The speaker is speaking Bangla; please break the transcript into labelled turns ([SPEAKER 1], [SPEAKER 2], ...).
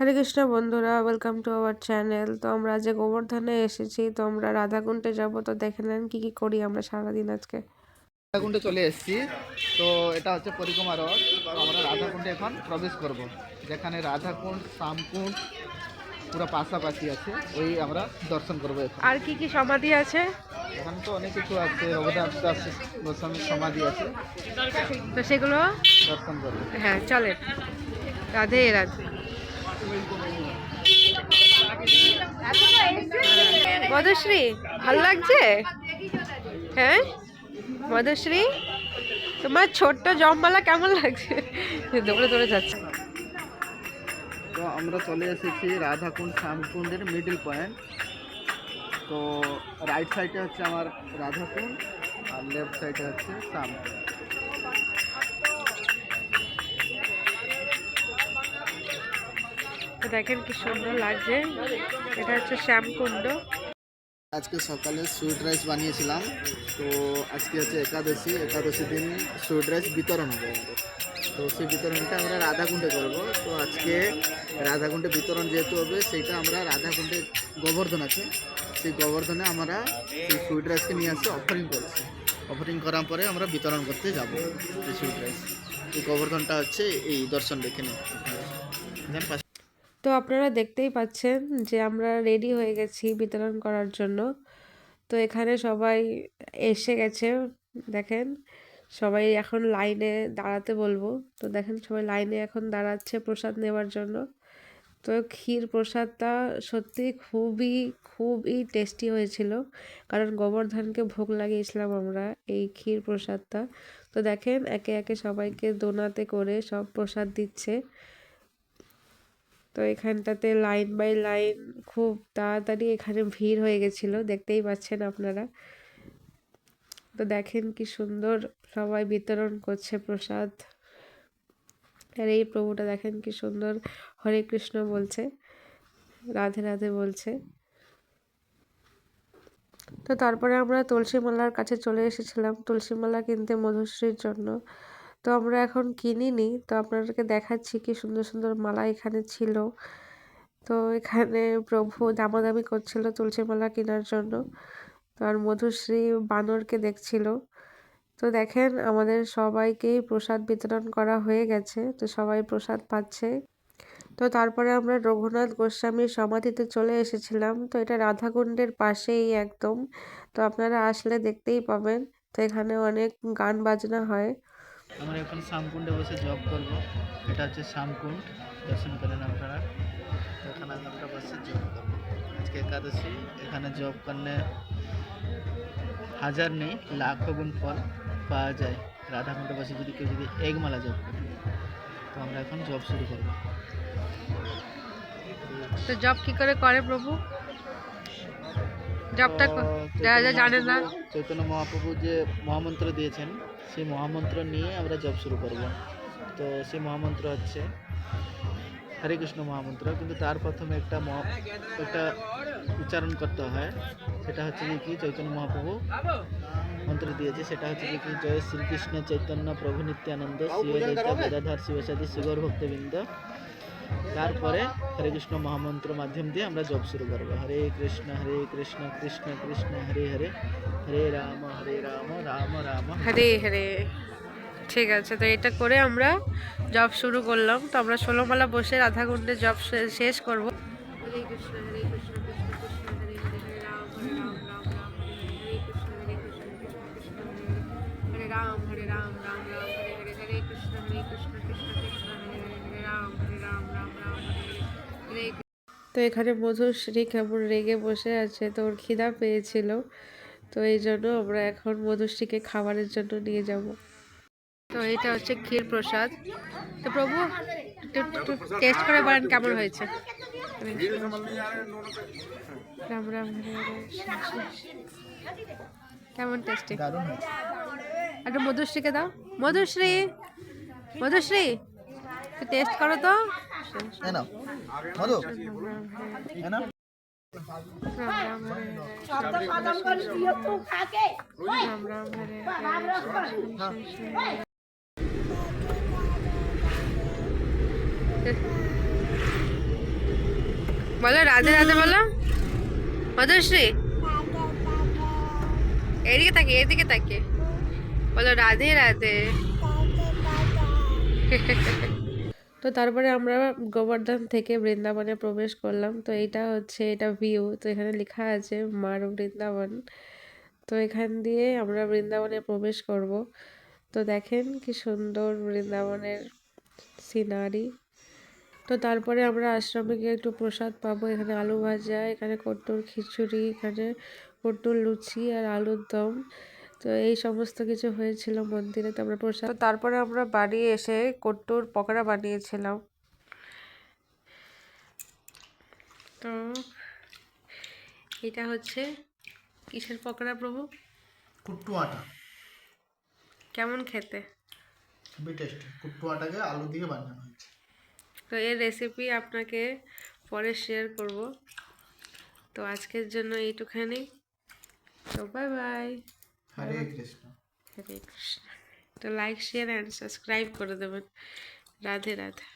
[SPEAKER 1] হরে কৃষ্ণ বন্ধুরা, ওয়েলকাম টু আওয়ার চ্যানেল। তো আমরা আজ গোবর্ধনে এসেছি, তো আমরা রাধাকুণ্ডে যাব। তো দেখে নেন কি কি করি আমরা সারাদিন আজকে।
[SPEAKER 2] রাধাকুণ্ডে চলে এসেছি। তো এটা হচ্ছে পরিক্রমা রথ। তো আমরা রাধাকুণ্ডে এখন প্রবেশ করব, যেখানে রাধাকুণ্ড শ্যামকুণ্ড পুরো পাশাপাশি আছে, ওই আমরা দর্শন করবো এখন।
[SPEAKER 1] আর কি কি সমাধি আছে?
[SPEAKER 2] এখানে তো অনেক কিছু আছে, রঘুনাথ দাস গোস্বামীর সমাধি আছে,
[SPEAKER 1] তো সেগুলো
[SPEAKER 2] দর্শন করবো।
[SPEAKER 1] হ্যাঁ চলে। রাধে রাধে। মধুশ্রী, ভাল লাগছে? হ্যাঁ মধুশ্রী, তোমার ছোট্ট জমবালা কেমন লাগছে? দৌড়ে দৌড়ে যাচ্ছে।
[SPEAKER 2] তো আমরা চলে এসেছি রাধাকুণ্ড শ্যামকুণ্ডের মিডল পয়েন্ট। তো রাইট সাইডে হচ্ছে আমার রাধাকুণ্ড, আর লেফট সাইডে হচ্ছে শ্যামকুণ্ড।
[SPEAKER 1] তো দেখেন কি সুন্দর লাগছে, এটা হচ্ছে শ্যামকুণ্ড।
[SPEAKER 2] আজকে সকালে সুইট রাইস বানিয়েছিলাম। তো আজকে হচ্ছে একাদশী দিন সুইট রাইস বিতরণ হবে আমাদের। তো সেই বিতরণটা আমরা রাধাকুণ্ডে করব। তো আজকে রাধাকুণ্ডে বিতরণ যেহেতু হবে, সেইটা আমরা রাধাকুণ্ডে গোবর্ধন আছে, সেই গোবর্ধনে আমরা সেই সুইট রাইসকে নিয়ে আসে অফারিং করছি। অফারিং করার পরে আমরা বিতরণ করতে যাব এই সুইট রাইস। এই গোবর্ধনটা হচ্ছে এই দর্শন দেখে নিন।
[SPEAKER 1] তো আপনারা দেখতেই পাচ্ছেন যে আমরা রেডি হয়ে গেছি বিতরণ করার জন্য। তো এখানে সবাই এসে গেছে, দেখেন সবাই এখন লাইনে দাঁড়াতে বলবো। তো দেখেন সবাই লাইনে এখন দাঁড়াচ্ছে প্রসাদ নেওয়ার জন্য। তো ক্ষীর প্রসাদটা সত্যি খুবই টেস্টি হয়েছিল, কারণ গোবর্ধনকে ভোগ লাগিয়েছিলাম আমরা এই ক্ষীর প্রসাদটা। তো দেখেন একে একে সবাইকে দোনাতে করে সব প্রসাদ দিচ্ছে। তো এখানটাতে লাইন বাই লাইন খুব তাড়াতাড়ি এখানে ভিড় হয়ে গেছিলো, দেখতেই পাচ্ছেন আপনারা। তো দেখেন কি সুন্দর সবাই বিতরণ করছে প্রসাদ। আর এই প্রভুটা দেখেন কি সুন্দর হরে কৃষ্ণ বলছে, রাধে রাধে বলছে। তো তারপরে আমরা তুলসী মালার কাছে চলে এসেছিলাম তুলসী মালা কিনতে মধুশ্রীর জন্য। তো আমরা এখন কিনিনি, তো আপনাদেরকে দেখাচ্ছি কি সুন্দর সুন্দর মালা এখানে ছিল। তো এখানে প্রভু দামাদামি করছিল তুলসী মালা কেনার জন্য। তো আর মধুশ্রী বানরকে দেখছিল। তো দেখেন আমাদের সবাইকেই প্রসাদ বিতরণ করা হয়ে গেছে, তো সবাই প্রসাদ পাচ্ছে। তো তারপরে আমরা রঘুনাথ গোস্বামীর সমাধিতে চলে এসেছিলাম। তো এটা রাধাকুণ্ডের পাশেই একদম, তো আপনারা আসলে দেখতেই পাবেন। তো এখানে অনেক গান বাজনা হয়।
[SPEAKER 2] আমরা এখন শ্যামকুণ্ডে বসে জব করব। এটা হচ্ছে শ্যামকুণ্ড, দর্শন করেন আপনারা। এখানে আমরা বসে জব করবো। আজকে একাদশী, এখানে জব করলে হাজার নেই লাখো গুণ ফল পাওয়া যায়। রাধাকুণ্ডে বসে যদি কেউ যদি এগমালা জব করে, তো আমরা এখন জব শুরু করব।
[SPEAKER 1] তো জব কি করে করে প্রভু? জবটা যারা জানে না,
[SPEAKER 2] চৈতন্য মহাপ্রভু যে মহামন্ত্র দিয়েছেন, সেই মহামন্ত্র নিয়ে আমরা জব শুরু করব। তো সেই মহামন্ত্র হচ্ছে হরে কৃষ্ণ মহামন্ত্র, কিন্তু তার প্রথমে একটা উচ্চারণ করতে হয়। সেটা হচ্ছে যে কি চৈতন্য মহাপ্রভু মন্ত্র দিয়েছে, সেটা হচ্ছে যে কি জয় শ্রীকৃষ্ণ চৈতন্য প্রভু নিত্যানন্দ শিব গদাধর শিবসাদী শিবর ভক্তবৃন্দ। তারপরে হরে কৃষ্ণ মহামন্ত্র মাধ্যম দিয়ে আমরা জপ শুরু করবো। হরে কৃষ্ণ কৃষ্ণ কৃষ্ণ হরে হরে, হরে রাম রাম রাম
[SPEAKER 1] হরে হরে। ঠিক আছে, তো এটা করে আমরা জব শুরু করলাম। তো আমরা 16 মালা বসে রাধাকুণ্ডে জব শেষ করব। হরে কৃষ্ণ হরে কৃষ্ণ কৃষ্ণ কৃষ্ণ হরে হরে, হরে রাম রাম রাম হরে কৃষ্ণ হরে কৃষ্ণ কৃষ্ণ কৃষ্ণ হরে রাম রাম রাম হরে হরে, হরে কৃষ্ণ কৃষ্ণ কৃষ্ণ হরে হরে, হরে রাম রাম রাম হরে হরে। তো এখানে মধুশ্রী কেমন রেগে বসে আছে, তো ওর খিদা পেয়েছিল। তো এই জন্য আমরা এখন মধুশ্রীকে খাবারের জন্য নিয়ে যাব। তো এইটা হচ্ছে ক্ষীর প্রসাদ। তো প্রভু একটু টেস্ট করে বলেন কেমন হয়েছে। রাম রাম হরে হরে, কেমন টেস্টি? একটু মধুশ্রীকে দাও। মধুশ্রী মধুশ্রী একটু টেস্ট করো তো। রাম রাম হরে হরে, রাম রাম হরে হরে। বলো রাধে রাধে বলো মধুশ্রী, এদিকে তাকিয়ে এদিকে তাকিয়ে বলো রাধে রাধে। তো তারপরে আমরা গোবর্ধন থেকে বৃন্দাবনে প্রবেশ করলাম। তো এইটা হচ্ছে এটা ভিউ, তো এখানে লেখা আছে মার বৃন্দাবন। তো এখান দিয়ে আমরা বৃন্দাবনে প্রবেশ করব। তো দেখেন কি সুন্দর বৃন্দাবনের সিনারি। তো তারপরে আমরা আশ্রমে গিয়ে একটু প্রসাদ পাবো। এখানে আলু ভাজা, এখানে কট্টুর খিচুড়ি, এখানে কট্টুর লুচি আর আলুর দম। তো এই সমস্ত কিছু হয়েছিল মন্দিরে। তো আমরা প্রসাদ, তো তারপরে আমরা বাড়ি এসে কট্টুর পকোড়া বানিয়েছিলাম। তো এটা হচ্ছে কিসের পকোড়া প্রভু?
[SPEAKER 2] কুট্টু আটা,
[SPEAKER 1] কেমন খেতে?
[SPEAKER 2] খুবই টেস্টি। কুট্টু আটাকে আলু দিয়ে বানানো হয়েছে।
[SPEAKER 1] তো এর রেসিপি আপনাকে পরে শেয়ার করব। তো আজকের জন্য এইটুখানি। তো বাই বাই।
[SPEAKER 2] হরে কৃষ্ণ।
[SPEAKER 1] হরে কৃষ্ণ। তো লাইক শেয়ার অ্যান্ড সাবস্ক্রাইব করে দেবেন। রাধে রাধে।